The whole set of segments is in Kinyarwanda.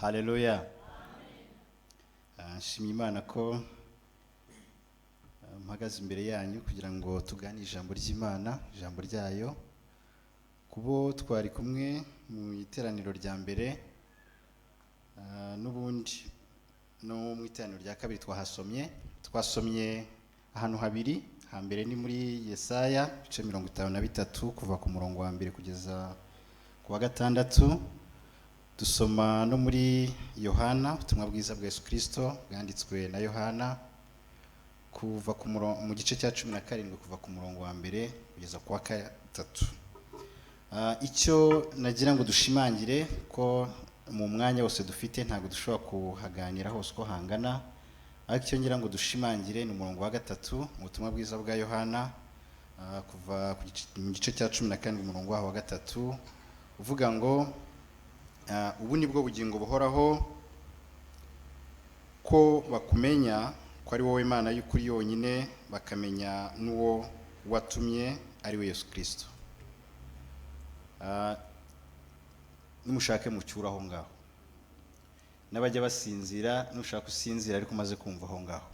Haleluya. Nshimye Imana ko mpagaze imbere yanyu kugira ngo tugane ijambo ry'Imana, ijambo ryayo. Kubo twari kumwe mu iteraniro rya mbere n'ubundi no mu iteraniro rya kabiri twasomye ahantu habiri. Hambere ni muri Yesaya bice 53 kuva ku murongo wa mbere kugeza ku wa gatandatu. Dusoma no muri Yohana, ubutumwa bwiza bwa Yesu Kristo bwanditswe na Yohana kuva mu gice cya 17 kuva ku murongo wa mbere kugeza ku wa gatatu. Icyo nagira ngo dushimangire ko mu mwanya wose dufite ntabwo dushobora kuhaganira hose ko hangana, ariko icyo ngira ngo dushimangire ni umurongo wa gatatu mu butumwa bwiza bwa Yohana kuva mu gice cya 17 umurongo wa gatatu uvuga ngo ubu ni bwo bugingo buhoraho ko bakumenya ko ari wowe Imana y'ukuri yonyine, bakamenya n'uwo watumye ari we Yesu Kristo. Nimushake mucyura aho ngaho, n'abajya basinzira nushaka usinzira ariko umaze kumva aho ngaho.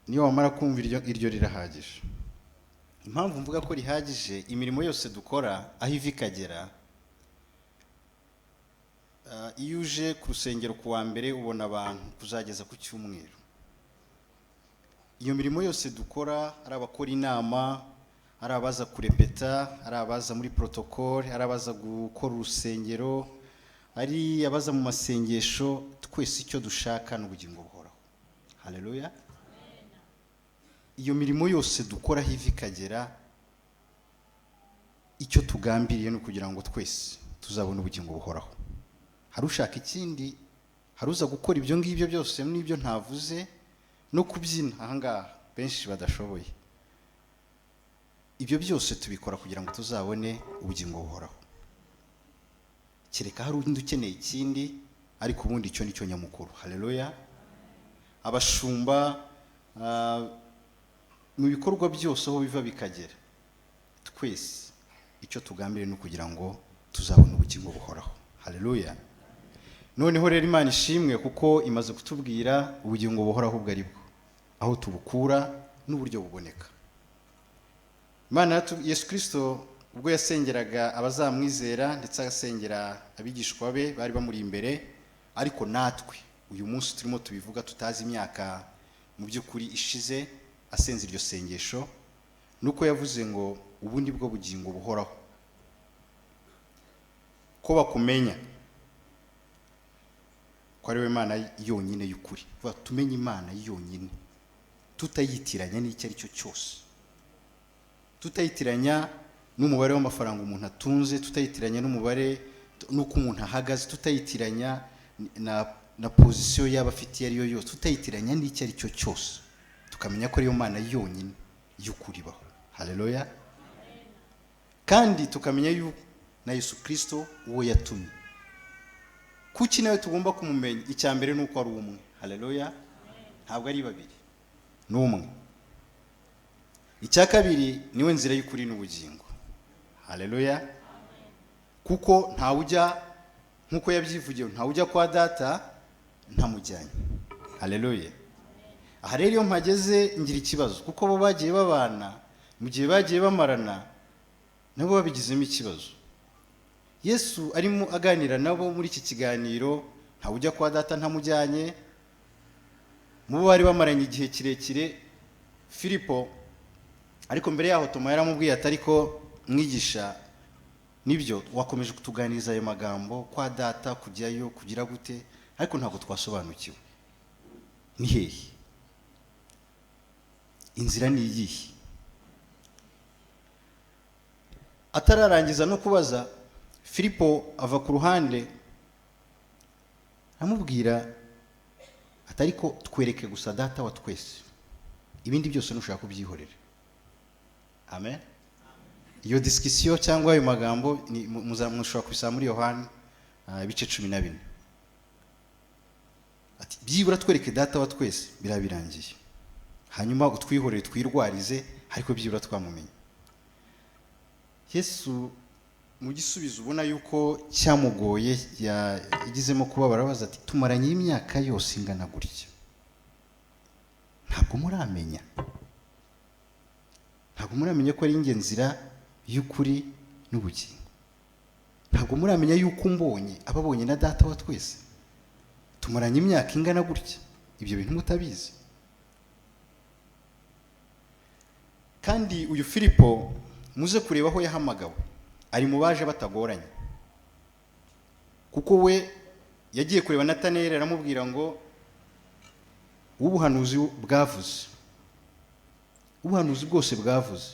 Niyo wamara kumva iryo rirahagije. Impamvu mvuga ko rihagije, imirimo yose dukora aho ivi kagera, iyo uje ku rusengero ku wa mbere ubona abantu kuzageza ku cyumweru. Iyo mirimo yose dukora, ari abakora inama, ari abaza kurepeta, ari abaza muri protocole, ari abaza gukora urusengero, ari abaza mu masengesho, twese icyo dushaka n'ubugingo buhoraho. Haleluya. Iyo mirimo yose dukora hivi kagera, icyo tugambiriye no kugira ngo twese tuzabone ubugingo buhoraho. Hari ushaka ikindi, hari uza gukora ibyo ngibyo byose n'ibyo ntavuze, no kubyina ahangaha benshi badashoboye. Ibyo byose tubikora kugira ngo tuzabone ubugingo buhoraho. Kereka hari undi ukeneye ikindi, ariko ubundi icyo nicyo nyamukuru. Haleluya. Abashumba mu bikorwa byose aho biva bikagera, twese icyo tugambiriye no kugira ngo tuzabone ubugingo buhoraho. Haleluya. Noneho rero Imana ishimwe kuko imaze kutubwira ubugingo buhoraho ubwo ari bwo, aho tubukura n'uburyo buboneka. Imana Yesu Kristo ubwo yasengeraga abazamwizera ndetse agasengera abigishwa be bari bamuri imbere, ariko natwe uyu munsi turimo tubivuga tutazi imyaka mu by'ukuri ishize asenze iryo sengesho, nuko yavuze ngo ubundi bwo bugingo buhoraho ko bakumenya ko ari we Imana yonyine y'ukuri. Tumenye Imana yonyine, tutayitiranya n'icyo ari cyo cyose, tutayitiranya n'umubare w'amafaranga umuntu atunze, tutayitiranya n'umubare n'uko umuntu ahagaze, tutayitiranya na position yaba afite iyo yose, tutayitiranya n'icyo ari cyo cyose, tukamenya ko ariyo Mana yonyine y'ukuri baho. Haleluya. Kandi tukamenya na Yesu Kristo uwo yatumye. Kuki nawe tugomba kumumenya? Icya mbere nuko ari umwe. Haleluya. Ntabwo ari babiri, n'umwe. Icya kabiri niwe nzira y'ukuri n'ubugingo. Haleluya. Kuko ntawujya nkuko yabyivugiye, ntawujya kwa data ntamujyanye. Haleluya. Aha rero iyo mpageze ngira ikibazo, kuko bo bagiye babana, mu gihe bagiye bamarana nabo babigizemo ikibazo. Yesu arimo aganira nabo muri iki kiganiro, ntawujya kwa data ntamujyanye. Mu bari bamaranye igihe kirekire, Filipo, ariko mbere yaho Toma yaramubwiye ati ariko mwigisha, nibyo wakomeje kutuganiriza ayo magambo kwa data kujyayo kugira gute, ariko ntabwo twasobanukiwe. Ni hehe inzira? Ni iyihe? Atararangiza no kubaza, Filipo ava ku ruhande amubwira ati ariko twereke gusa data wa twese, ibindi byose nushaka kubyihorera. Amen. Iyo discussion cyangwa ayo magambo mushobora kubisaba muri Yohana bice 14. Ati byibura twereke data wa twese, birabirangiye, hanyuma utwihorere twirwarize, ariko byibura twamumenye. Yesu mu gisubizo ubona yuko cyamugoye yagizemo kubabara, baza ati tumaranye imyaka yose ingana gutya, ntabwo muramenya ko ari njye nzira y'ukuri n'ubugingo, ntabwo muramenya yuko mbonye ababonye na data wa twese, tumaranye imyaka ingana gutya, ibyo bintu mutabizi. Kandi uyu Filipo muze kureba aho yahamagawe, ari mu baje batagoranye, kuko we yagiye kureba Natanayeli aramubwira ngo ubuhanuzi bwose bwavuze,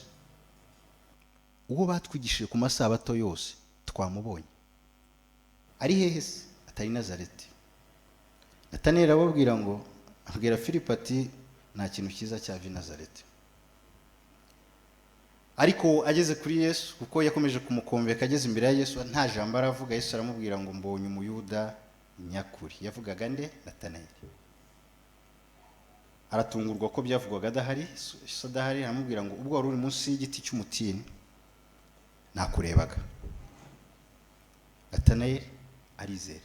uwo batwigishije ku masabato yose twamubonye, ari hehe se? Atari Nazareti. Natanayeli abwira Filipo ati nta kintu cyiza cyava i Nazareti. Ariko ageze kuri Yesu, kuko yakomeje kumukombeka, ageze imbere ya Yesu nta jambo aravuga, Yesu aramubwira ngo mbonye umuyuda nyakuri. Yavugaga nde? Natanayeli. Aratungurwa ko byavugwaga adahari, aramubwira ngo ubwo wari uri munsi y'igiti cy'umutini nakurebaga. Natanayeli arizera.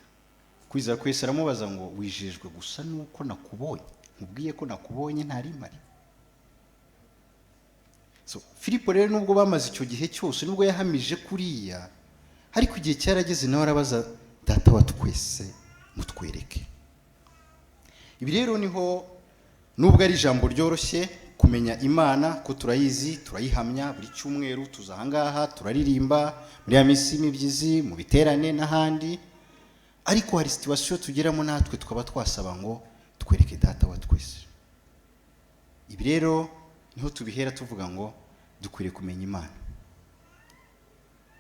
Kwizera ko Yesu aramubaza ngo wijejwe gusa nuko nakubonye? Nkubwiye ko nakubonye ntari mari. Filipo rero nubwo bamaze icyo gihe cyose, nubwo yahamije kuriya, ariko igihe cyarageze nawe arabaza data wa twese mutwereke. Ibi rero niho, nubwo ari ijambo ryoroshye kumenya Imana, ko turayizi, turayihamya buri cyumweru, tuza ahangaha turaririmba muri ya minsi y'imibyizi, mu biterane n'ahandi, ariko hari situation tugeramo natwe tukaba twasaba ngo twereke data wa twese. Ibi rero niho tubihera tuvuga ngo dukwiriye kumenya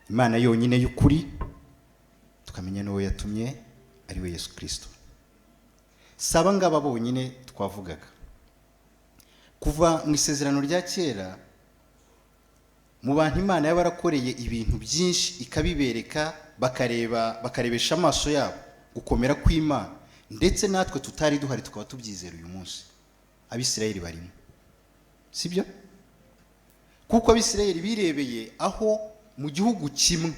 Imana yonyine y'ukuri, tukamenya n'uwo yatumye ari we Yesu Kristo. Saba ngaba bonyine twavugaga. Kuva mu isezerano rya kera, mu bantu Imana yabarakoreye ibintu byinshi ikabibereka, bakarebesha amaso yabo gukomera kw'Imana, ndetse natwe tutari duhari tukaba tubyizera uyu munsi. Abisirayeli barimo, sibyo? Kuko Abisirayeli birebeye aho mu gihugu kimwe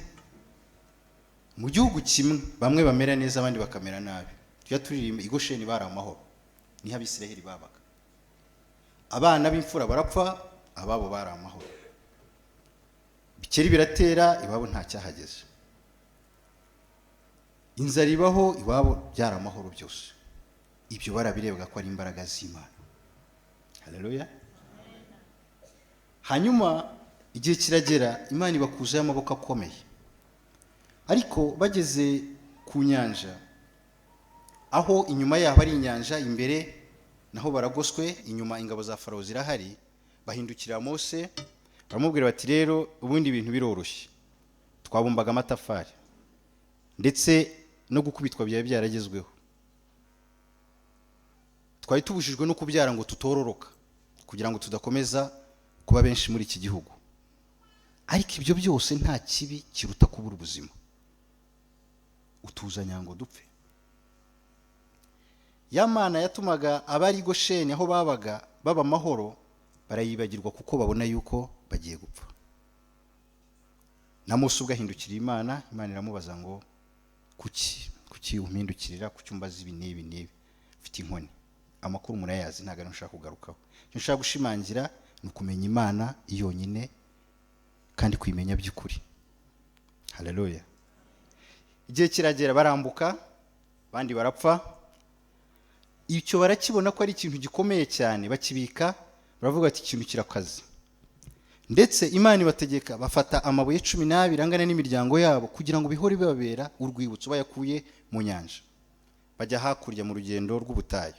bamwe bamera neza abandi bakamera nabi. Tujya turirimba i Gosheni bari amahoro, niho Abisirayeli babaga. Abana b'imfura barapfa, ababo bari amahoro. Bikeri biratera, iwabo nta cyahageze. Inzara ibaho, iwabo byari amahoro byose. Ibyo barabirebaga ko ari imbaraga z'Imana. Haleluya. Hanyuma igihe kiragera, Imana ibakuzaho amaboko akomeye. Ariko bageze ku nyanja, aho inyuma yabo ari inyanja, imbere naho baragoswe, inyuma ingabo za Farawo zirahari, bahindukira Mose baramubwira bati rero ubundi ibintu biroroshye, twabumbaga amatafari ndetse no gukubitwa byari byaragezweho, twari tubujijwe no kubyara ngo tutororoka, kugira ngo tudakomeza kuba benshi muri iki gihugu. Ariko ibyo byose nta kibi kiruta kubura ubuzima, utuzanya ngo dupfe. Ya Mana yatumaga abari i Gosheni aho babaga baba amahoro, barayibagirwa kuko babona yuko bagiye gupfa. Na Mose ubwo ahindukira Imana iramubaza ngo kuki umpindukirira, kuki umbaza ibi n'ibi, mfite inkoni. Amakuru murayazi, ntago nshaka kugarukaho. Icyo nshaka gushimangira ni ukumenya Imana yonyine kandi kuyimenya by'ukuri. Haleluya. Igihe kiragera barambuka, bandi barapfa. Icyo barakibona ko ari ikintu gikomeye cyane, bakibika, baravuga ati ikintu kirakaze. Ndetse Imana ibategeka bafata amabuye 12 angana n'imiryango yabo, kugira ngo bihore bibabera urwibutso, bayakuye mu nyanja. Bajya hakurya mu rugendo rw'ubutayu,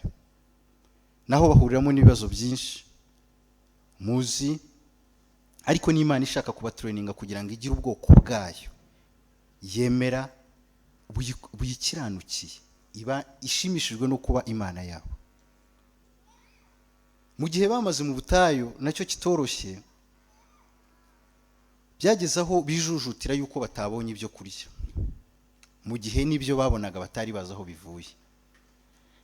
naho bahuriramo n'ibibazo byinshi muzi, ariko n'Imana ishaka kubatraininga kugira ngo igire ubwoko bwayo yemera buyikiranukiye, iba ishimishijwe no kuba Imana yabo. Mu gihe bamaze mu butayu nacyo kitoroshye, byageze aho bijujutira yuko batabonye ibyo kurya, mu gihe n'ibyo babonaga batari bazi aho bivuye.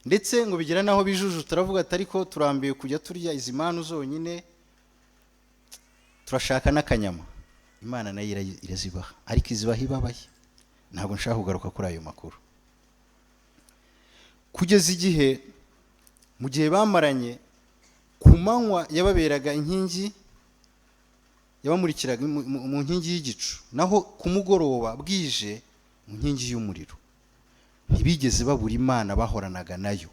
Ndetse ngo bigira naho bijujuta, turavuga ati ariko turambiye kujya turya izi manu zonyine, turashaka n'akanyama. Imana nayo irazibaha, ariko izibaha ibabaye. Ntabwo nshaka kugaruka kuri ayo makuru. Kugeza igihe mu gihe bamaranye, ku manywa yababeraga inkingi, yabamurikiraga mu nkingi y'igicu, naho ku mugoroba bwije mu nkingi y'umuriro. Ntibigeze babura Imana, bahoranaga nayo.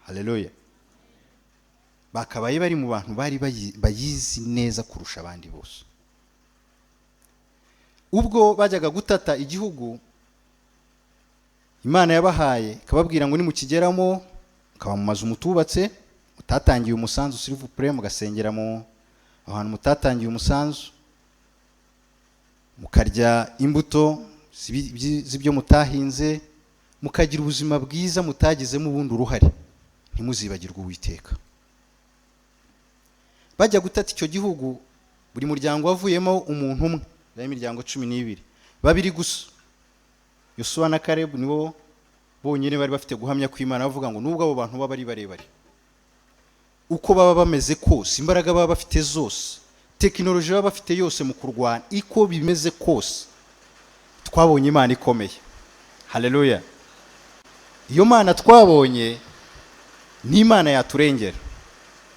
Haleluya. Bakabaye bari mu bantu bari bayizi neza kurusha abandi bose. Ubwo bajyaga gutata igihugu Imana yabahaye, kababwira ngo nimukigeramo kaba mu mazu mutubatse, mutatangiye umusanzu, s'il vous plaît, mugasengera mu ahantu mutatangiye umusanzu, mukarya imbuto z'ibyo mutahinze, mukagira ubuzima bwiza mutagizemo ubundi uruhare, ntimuzibagirwe Uwiteka. Bajya gutata icyo gihugu, buri muryango wavuyemo umuntu umwe, imiryango 12, babiri gusa. Yosuwa na Kalebu nibo bonyine bari bafite guhamya kw'Imana, bavuga ngo nubwo abo bantu baba bari barebare, uko baba bameze kose, imbaraga baba bafite zose, tekinoloji baba bafite yose mu kurwana, iko bimeze kose, twabonye Imana ikomeye. Haleluya. Iyo Mana twabonye ni Imana yaturengera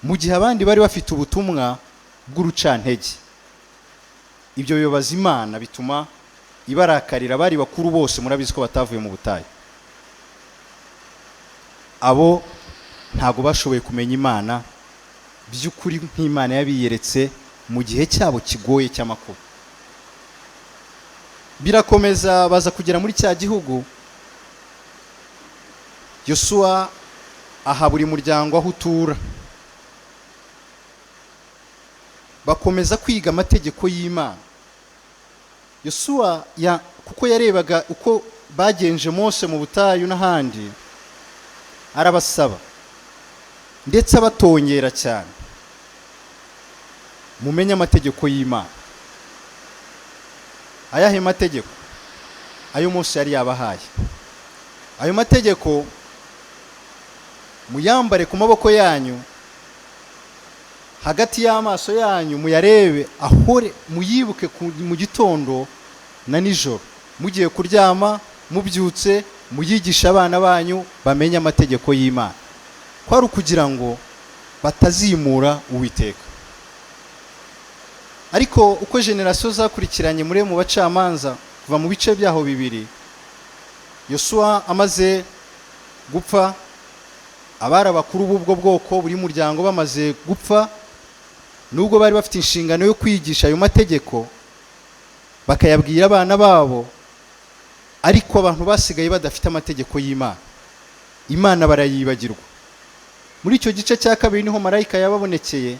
mu gihe abandi bari bafite ubutumwa bw'urucantege. Ibyo bibabaza Imana, bituma ibarakarira. Bari bakuru bose murabizi ko batavuye mu butayu. Abo ntago bashoboye kumenya Imana by'ukuri nk'Imana yabiyeretse mu gihe cyabo kigoye cy'amakuba. Birakomeza, baza kugera muri cya gihugu. Yosuwa aha buri muryango aho utura, bakomeza kwiga amategeko y'Imana. Yosuwa kuko yarebaga uko bagenje Mose mu butayu n'ahandi, arabasaba ndetse abatongera cyane, mumenye amategeko y'Imana. Ayahe mategeko? Ayo Mose yari yabahaye. Ayo mategeko muyambare ku maboko yanyu, hagati y'amaso yanyu muyarebe, ahore muyibuke mu gitondo na nijoro, mugiye kuryama, mubyutse, muyigisha abana banyu bamenye amategeko y'Imana. Kwari ukugira ngo batazimura Uwiteka. Ariko uko generasiyo zakurikiranye muri mu bacamanza, kuva mu bice byaho bibiri, Yosuwa amaze gupfa, abari abakuru b'ubwo bwoko, buri muryango bamaze gupfa, nubwo bari bafite inshingano yo kwigisha ayo mategeko bakayabwira abana babo, ariko abantu basigaye badafite amategeko y'Imana. Imana barayibagirwa. Muri icyo gice cya kabiri niho marayika yababonekeye,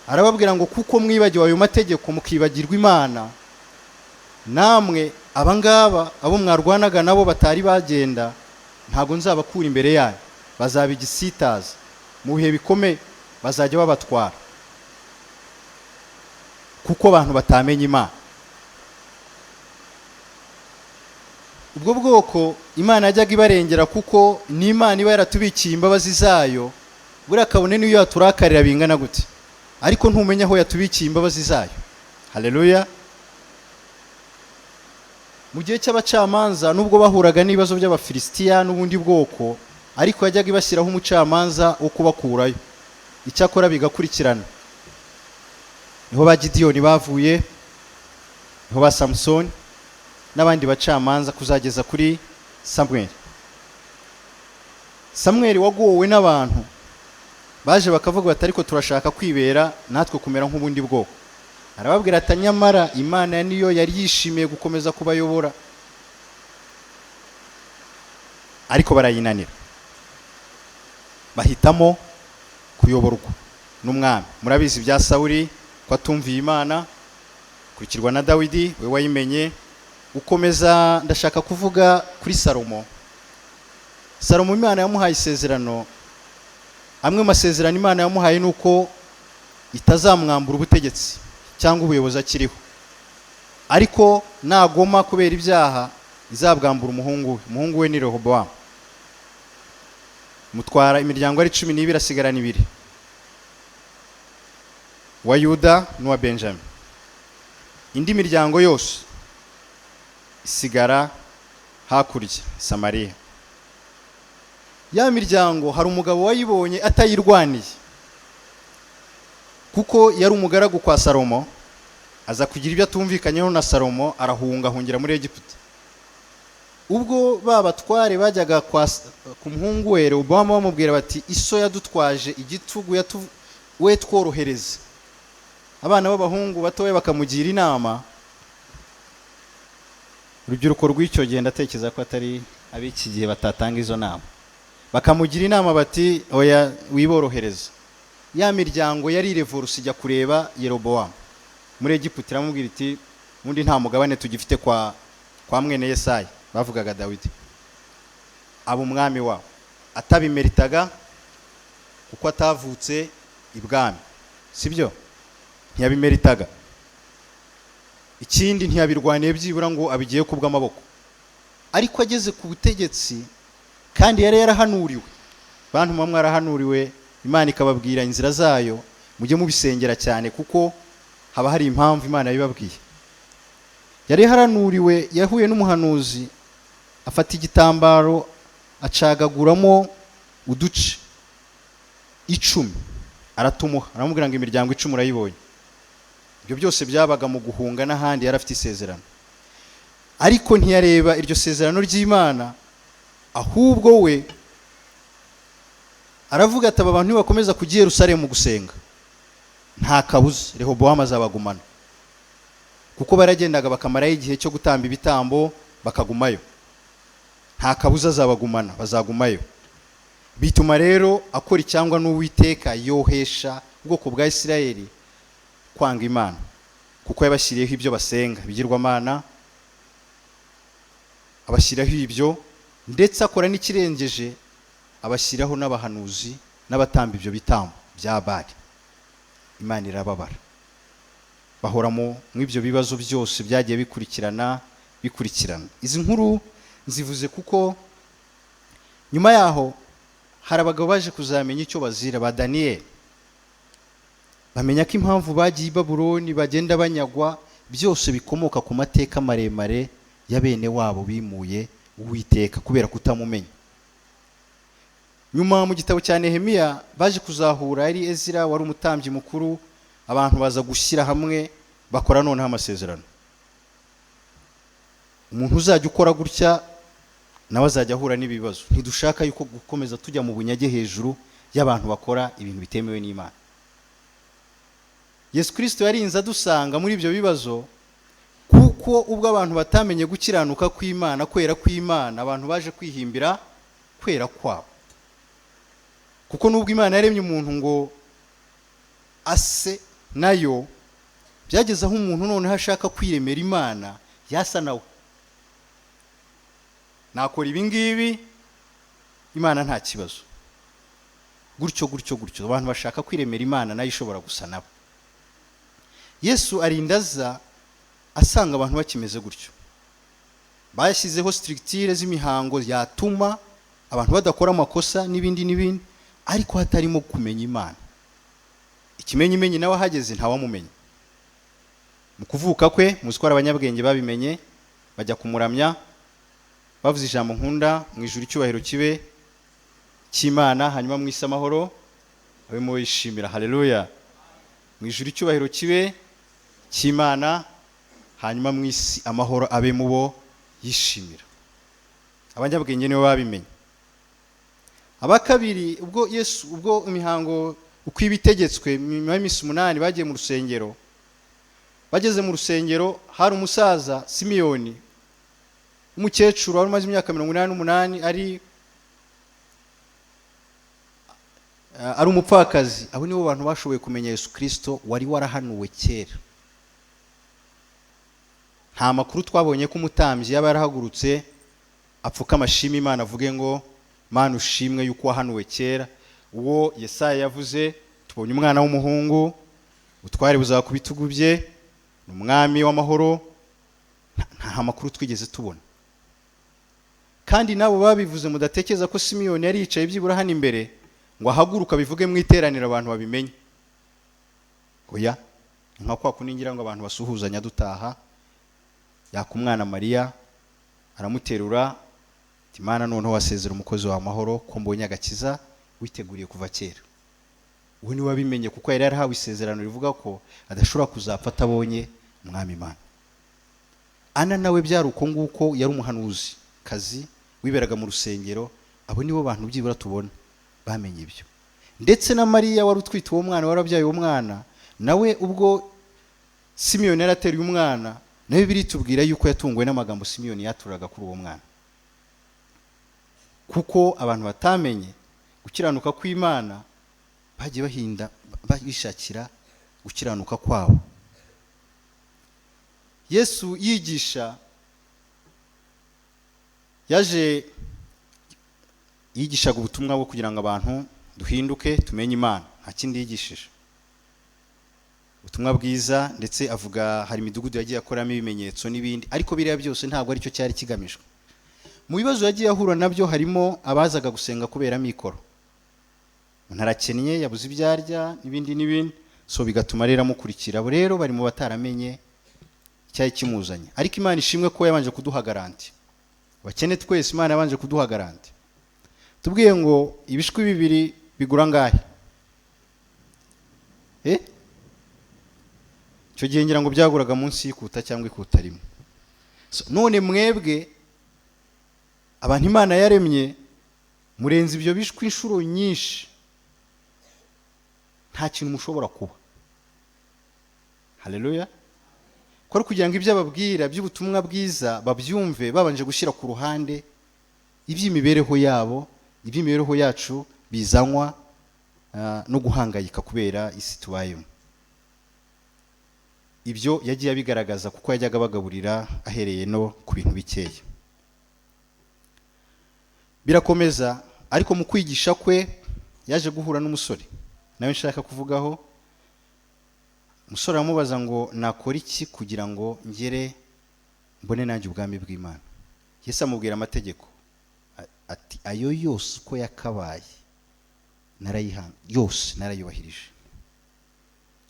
arababwira ngo kuko mwibagiwe ayo mategeko mukibagirwa Imana, namwe abangaba abo mwarwanaga nabo batari bagenda, ntago nzabakura imbere yanyu, bazaba igisitaza, mu bihe bikomeye bazajya babatwara, kuko abantu batamenye Imana. Ubwo bwoko Imana yajyaga ibarengera, kuko ni Imana iba yaratubikiye imbabazi zayo. Buriya kabone niyo yaturakarira bingana gute, ariko ntumenya aho yatubikiye imbabazi zayo. Haleluya. Mu gihe cy'abacamanza, nubwo bahuraga n'ibibazo by'Abafilisitiya n'ubundi bwoko, ariko yajyaga ibashyiraho umucamanza wo kubakurayo. Icyakora bigakurikirana. Niho ba Gideyoni bavuye, niho ba Samsoni n'abandi bacamanza, kuzageza kuri Samweli. Samweli wagowe n'abantu baje bakavuga bati ariko turashaka kwibera natwe kumera nk'ubundi bwoko. Arababwira ati nyamara Imana niyo yari yishimiye gukomeza kubayobora, ariko barayinanira, bahitamo kuyoborwa n'umwami. Murabizi bya Sawuli ko atumviye Imana, kurikirwa na Dawidi we wayimenye. Ukomeza ndashaka kuvuga kuri Salomo. Salomo Imana yamuhaye isezerano. Amwe masezerano Imana yamuhaye nuko itazamwambura ubutegetsi cyangwa ubuyobozi akiriho, ariko nagoma kubera ibyaha izabwambura umuhungu we ni Rehobowamu. Mutwara imiryango ari 12, asigarana 2, wa Yuda n'uwa Benjamin. indi miryango yose isigara hakurya Samariya. Ya miryango hari umugabo wayibonye atayirwaniye, kuko yari umugaragu kwa Salomo, aza kugira ibyo atumvikanyeho na Salomo, ahungira muri Egiputa. Ubwo babatware bajyaga ku muhungu we Rehobowamu bamubwira bati, iso yadutwaje igitugu, we tworohereze. Abana b'abahungu batowe bakamugira inama. Urubyiruko rw'icyo gihe ndatekereza ko atari ab'iki gihe batatanga izo nama. Bakamugira inama bati, oya wiborohereza. Ya miryango yari revolusi ijya kureba Yerobowamu muri Egiputa, iramubwira iti, undi nta mugabane tugifite kwa mwene Yesayi, bavugaga Dawidi, abo umwami wabo atabimeritaga kuko atavutse ibwami, sibyo? Ntiyabimeritaga. Ikindi ntiyabirwaniye byibura ngo abigiye kubw'amaboko. Ariko ageze ku butegetsi kandi yari yarahanuriwe, bantu bamwe arahanuriwe, Imana ikababwira inzira zayo, mujye mubisengera cyane kuko haba hari impamvu Imana yabibabwiye. Yari haranuriwe, yahuye n'umuhanuzi, afata igitambaro acagaguramo uduce 10, aratumuha, aramubwira ngo imiryango 10 urayibonye. Ibyo byose byabaga mu guhunga n'ahandi yari afite isezerano. Ariko ntiyareba iryo sezerano ry'Imana, ahubwo we aravuga ati, aba bantu bakomeza kujya Yerusalemu gusenga, nta kabuza Rehobowamu azabagumana, kuko baragendaga bakamarayo igihe cyo gutamba ibitambo bakagumayo. Nta kabuza azabagumana, bazagumayo. Bituma rero akora icyangwa n'Uwiteka, yohesha ubwoko bwa Isirayeli kwanga Imana, kuko yabashyiriyeho ibyo basenga bigirwamana, abashyiraho ibyo, ndetse akora n'ikirengeje, abashyiraho n'abahanuzi n'abatamba ibyo bitambo bya Bali. Imana irababara, bahoramo mw'ibyo bibazo byose byagiye bikurikirana. Izi nkuru nzivuze kuko nyuma yaho hari abagabo baje kuzamenya icyo bazira, ba Daniel, bamenya ko impamvu bagiye i Babuloni bagenda banyagwa byose bikomoka ku mateka maremare ya bene wabo bimuye Uwiteka kubera kutamumenya. Nyuma mu gitabo cya Nehemiya baje kuzahura, ari Ezira wari umutambyi mukuru, abantu baza gushyira hamwe bakora noneho amasezerano. Umuntu uzajya ukora gutya nawe azajya ahura n'ibibazo. Ntidushaka yuko gukomeza tujya mu bunyage hejuru y'abantu bakora ibintu bitemewe n'Imana. Yesu Kristo yarinze adusanga muri ibyo bibazo, kuko ubwo abantu batamenye gukiranuka kw'Imana, kwera kw'Imana, abantu baje kwihimbira kwera kwabo. Kuko nubwo Imana yaremye umuntu ngo ase nayo, byageze aho umuntu noneho ashaka kwiremera Imana yasa nawe. Nakora ibi ngibi, Imana nta kibazo. Gutyo abantu bashaka kwiremera Imana nayo ishobora gusa nabo. Yesu arindaza asanga abantu bakimeze gutyo. Bayashyizeho structure z'imihango yatuma abantu badakora amakosa n'ibindi, ariko hatarimo kumenya Imana. Ikimenyimenyi nawe ahageze ntawamumenya. Mu kuvuka kwe muzikora abanyabwenge babimenye, bajya kumuramya bavuze ijambo nkunda, mu ijuru icyubahiro kibe cy'Imana, hanyuma mu isi amahoro abe mu yishimira. Haleluya. Mu ijuru icyubahiro kibe cy'Imana, hanyuma mu isi amahoro abe mu bo yishimira. Abanyabwenge nibo babimenye. Abakabiri, ubwo imihango uko ibitegetswe nyuma y'imisi 8 bagiye mu rusengero. Bageze mu rusengero hari umusaza Simiyoni, umukecuru wari umaze imyaka 88, ari umupfakazi. Abo nibo bantu bashoboye kumenya Yesu Kristo wari warahanuwe kera. Nta makuru twabonye ko umutambyi yaba yarahagurutse apfuka amashimi Imana avuge ngo Mana ushimwe yuko wahanuwe kera. Uwo Yesaya yavuze, tubonye umwana w'umuhungu, utware buzaba ku bitugu bye, n'umwami w'amahoro. Nta makuru twigeze tubona. Kandi nabo babivuze mudatekereza ko Simiyoni yari yicaye byibura hano imbere ngo ahaguruka bivuge mu iteraniro abantu babimenye. Oya, nka kwa kuningira ngo abantu basuhuzanya dutaha, yakumwana Mariya aramuterura, Imana noneho wasezera umukozi wa mahoro ko mbonye agakiza witeguriye kuva kera. Uwo ni wabimenye kuko yari yarahawe isezerano rivuga ko adashobora kuzapfa atabonye umwami Imana. Ana nawe byari uko nguko, yari umuhanuzi kazi wiberaga mu rusengero. Abo nibo bantu byibura tubona bamenye ibyo. Ndetse na Mariya wari utwite uwo mwana, warabyaye uwo mwana, nawe ubwo Simiyoni yarateruye umwana, nawe biritubwira yuko yatunguwe n'amagambo Simiyoni yaturaga kuri uwo mwana, kuko abantu batamenye gukiranuka kw'Imana bagiye bahinda bishakira gukiranuka kwabo. Yesu yigisha, yaje yigishaga ubutumwa bwo kugira ngo abantu duhinduke tumenye Imana, nta kindi yigishije. Ubutumwa bwiza, ndetse avuga hari imidugudu yagiye akoramo ibimenyetso n'ibindi, ariko biriya byose ntabwo aricyo cyari kigamijwe. Mu bibazo yagiye ahura nabyo harimo abazaga gusenga kubera mikoro, umuntu arakennye yabuze ibyo arya n'ibindi, so bigatuma rero amukurikira. Abo rero bari mu bataramenye cyari kimuzanye. Ariko Imana ishimwe ko yabanje kuduha garanti. Abakene twese Imana yabanje kuduha garanti. Tubwiye ngo ibishwi bibiri bigura ngahe? Icyo gihe ngira ngo byaguraga munsi y'ikuta cyangwa ikuta rimwe. None mwebwe abantu Imana yaremye murenze ibyo bishwi inshuro nyinshi, nta kintu mushobora kuba. Haleluya. Ko kugira ngo ibyo ababwira by'ubutumwa bwiza babyumve, babanje gushyira ku ruhande iby'imibereho yabo, iby'imibereho yacu bizanwa no guhangayika kubera isi tubayemo. Ibyo yagiye abigaragaza kuko yajyaga bagaburira ahereye no ku bintu bikeya. Birakomeza, ariko mu kwigisha kwe yaje guhura n'umusore nawe nshaka kuvugaho. Umusore aramubaza ngo nakora iki kugira ngo ngere mbone nanjye ubwami bw'Imana. Yesu amubwira amategeko ati ayo yose uko yakabaye narayihanga, yose narayubahirije.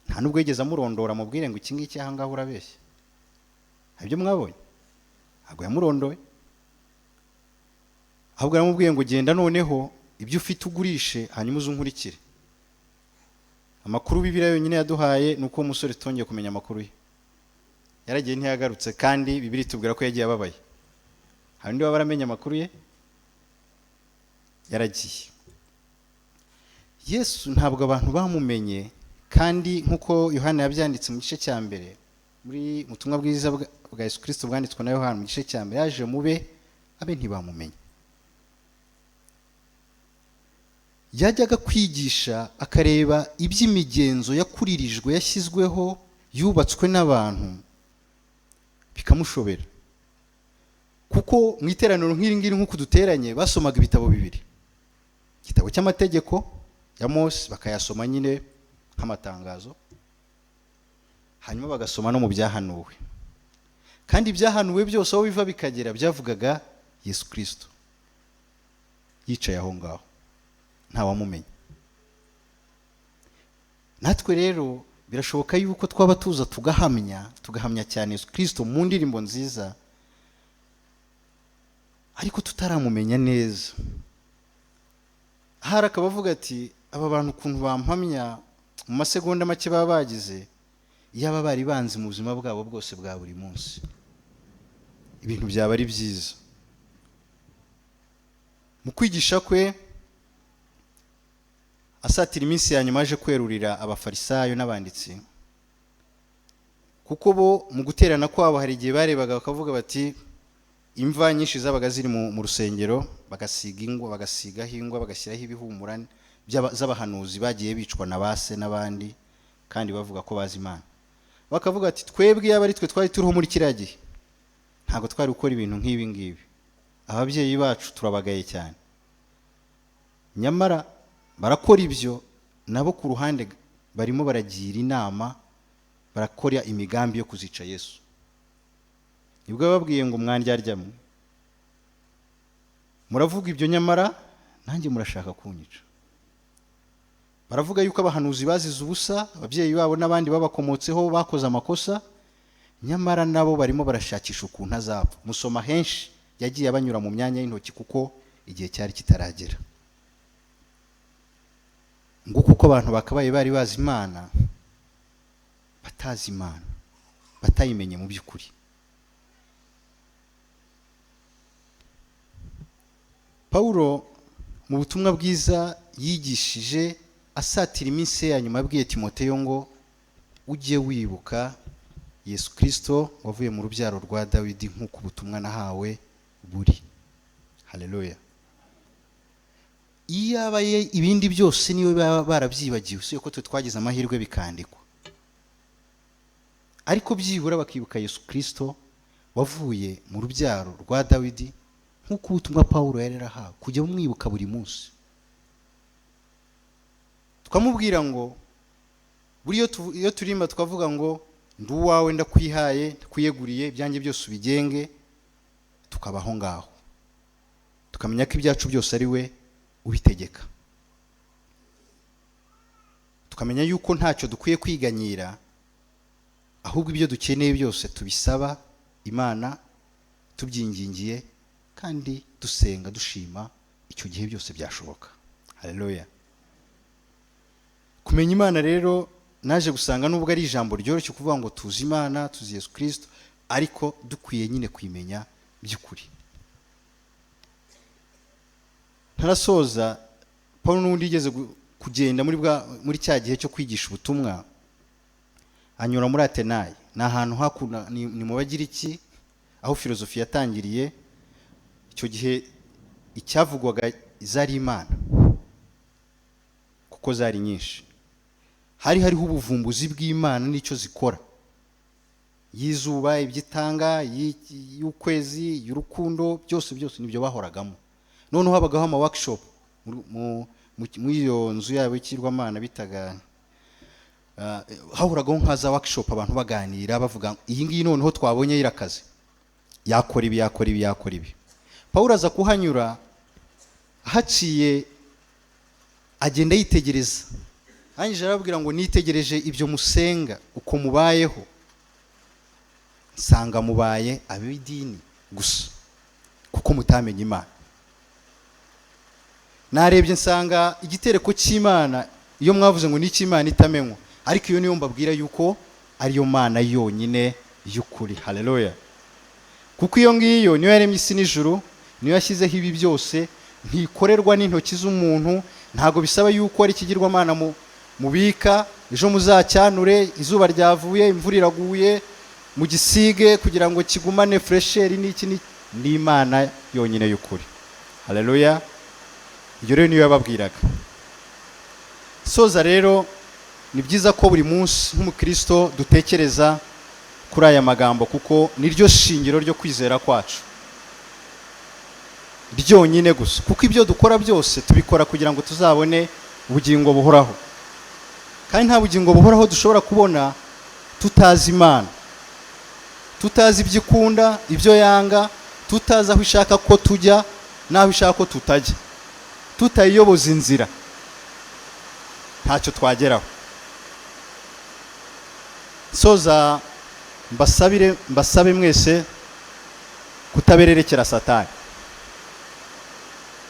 Nta nubwo yigeze amurondora amubwire ngo iki ngiki aha ngaho urabeshya. Ibyo mwabonye ntabwo yamurondoye, ahubwo yaramubwiye ngo genda noneho ibyo ufite ugurishe hanyuma uzunkurikire. Amakuru Bibiliya yonyine yaduhaye nuko umusore tongeye kumenya amakuru ye. Yaragiye ntiyagarutse, kandi Bibiliya itubwira ko yagiye ababaye. Hari undi wabaramenya amakuru ye? Yaragiye. Yesu ntabwo abantu bamumenye, kandi nkuko Yohana yabyanditse mu gice cya mbere, muri ubutumwa bwiza bwa Yesu Kristo bwanditswe na Yohana mu gice cya mbere, yaje mube abe ntibamumenye. Yajyaga kwigisha akareba iby'imigenzo yakuririjwe, yashyizweho, yubatswe n'abantu, bikamushobera. Kuko mu iteraniro nk'iri ngiri nk'uko duteranye basomaga ibitabo bibiri, igitabo cy'amategeko ya Mose bakayasoma nyine nk'amatangazo, hanyuma bagasoma no mu byahanuwe. Kandi ibyahanuwe byose aho biva bikagera byavugaga Yesu Kristo yicaye aho ngaho, nta wamumenye. Natwe rero birashoboka yuko twaba tuza tugahamya cyane Yesu Kristo mu ndirimbo nziza, ariko tutaramumenya neza. Hari akabavuga ati aba bantu ukuntu bampamya mu masegonda make baba bagize, iyaba bari banzi mu buzima bwabo bwose bwa buri munsi, ibintu byaba ari byiza. Mu kwigisha kwe asatira iminsi ya nyuma aje kwerurira abafarisayo n'abanditsi, kuko bo mu guterana kwabo hari igihe barebaga bakavuga bati imva nyinshi zabaga ziri mu rusengero, bagasigaho ingwa bagashyiraho ibihumura z'abahanuzi bagiye bicwa na base n'abandi, kandi bavuga ko bazi Imana. Bakavuga ati twebwe yaba ari twe twari turiho muri kiriya gihe ntabwo twari gukora ibintu nk'ibi ngibi, ababyeyi bacu turabagaye cyane. Nyamara barakora ibyo, nabo ku ruhande barimo baragira inama, barakora imigambi yo kuzica Yesu. Nibwo bababwiye ngo mwandyaryamu, muravuga ibyo nyamara nanjye murashaka kunyica. baravuga yuko abahanuzi bazize ubusa, ababyeyi babo n'abandi babakomotseho bakoze amakosa, nyamara nabo barimo barashakisha ukuntu azapfa. Musoma henshi yagiye abanyura mu myanya y'intoki kuko igihe cyari kitaragera. Ngo kuko abantu bakabaye bari bazi Imana, batazi Imana, batayimenye mu by'ukuri. Paulo mu butumwa bwiza yigishije asatira iminsi ya nyuma, yabwiye Timoteyo ngo ujye wibuka Yesu Kristo wavuye mu rubyaro rwa Dawidi nk'uko ubutumwa nahawe buri. Haleluya. Iyo abaye ibindi byose niyo barabyibagiwe, so yuko twagize amahirwe bikandikwa, ariko byibura bakibuka Yesu Kristo wavuye mu rubyaro rwa Dawidi nk'uko ubutumwa Paulo yari yarahawe, kujya mwibuka buri munsi. Tukamubwira ngo buriyo iyo turimba tukavuga ngo ndi uwawe ndakwihaye kwiyeguriye ibyanjye byose ubigenge, tukabaho ngaho tukamenya ko ibyacu byose ari we ubitegeka, tukamenya yuko ntacyo dukwiye kwiganyira, ahubwo ibyo dukeneye byose tubisaba Imana tubyingingiye kandi dusenga dushima, icyo gihe byose byashoboka. Haleluya. Kumenya Imana rero naje gusanga nubwo ari ijambo ryoroshye kuvuga ngo tuzi Imana, tuzi Yesu Kristo, ariko dukwiye nyine kwimenya by'ukuri. Ntarasoza, Paulo n'undi yigeze kugenda muri cya gihe cyo kwigisha ubutumwa, anyura muri Atenayi. Ni ahantu hakuna, ni mu Bagiriki aho filozofi yatangiriye. Icyo gihe icyavugwaga zari Imana kuko zari nyinshi. Hariho ubuvumbuzi bw'Imana n'icyo zikora, y'izuba, ibyitanga, y'ukwezi, y'urukundo, byose nibyo bahoragamo. Noneho habagaho ama workshop mu iyo nzu yabo y'ikirwamana bitaga hahoragaho nka za workshop, abantu baganira bavuga iyi ngiyi noneho twabonye irakaze, yakora ibi. Paulo aza kuhanyura, haciye agenda yitegereza, hanyuma arababwira ngo nitegereje ibyo musenga uko mubayeho, nsanga mubaye ab'idini gusa kuko mutamenye Imana. Narebye nsanga igitereko cy'Imana iyo mwavuze ngo ni cy'Imana itamenywa, ariko iyo niyo mbabwira yuko ariyo Mana yonyine y'ukuri. Haleluya. Kuko iyo ngiyo niyo yaremye isi n'ijuru, niyo yashyizeho ibi byose, ntikorerwa n'intoki z'umuntu. Ntago bisaba yuko ari ikigirwamana mubika ejo muzacyanure, izuba ryavuye, imvura iraguye, mugisige kugira ngo kigumane fresheri n'iki ni Imana yonyine y'ukuri. Haleluya. Iyo rero niyo yababwiraga. Soza rero, ni byiza ko buri munsi nk'umukristo dutekereza kuri aya magambo, kuko niryo shingiro ryo kwizera kwacu ryonyine gusa. Kuko ibyo dukora byose tubikora kugira ngo tuzabone ubugingo buhoraho, kandi nta bugingo buhoraho dushobora kubona tutazi Imana, tutazi ibyo ikunda, ibyo yanga, tutazi aho ishaka ko tujya n'aho ishaka ko tutajya, tutayiyoboza inzira, ntacyo twageraho. Soza mbasabe mwese kutabererekera Satani,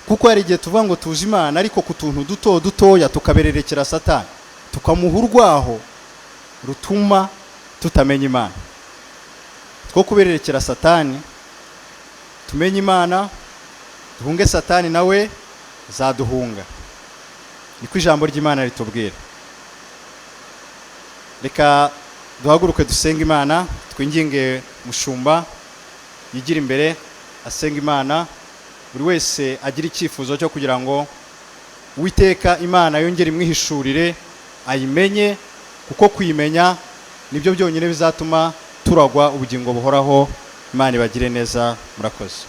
kuko hari igihe tuvuga ngo tuzi Imana, ariko ku tuntu dutoya tukabererekera Satani, tukamuha urwaho rutuma tutamenya Imana. Two kubererekera Satani, tumenye Imana, duhunge Satani nawe zaduhunga. Niko ijambo ry'Imana ritubwira. Reka duhaguruke dusenga Imana, twinginge mushumba yigira imbere asenga Imana, buri wese agira icyifuzo cyo kugira ngo Uwiteka Imana yongere imwihishurire ayimenye, kuko kuyimenya nibyo byonyine bizatuma turagwa ubugingo buhoraho. Imana ibagire neza. Murakoze.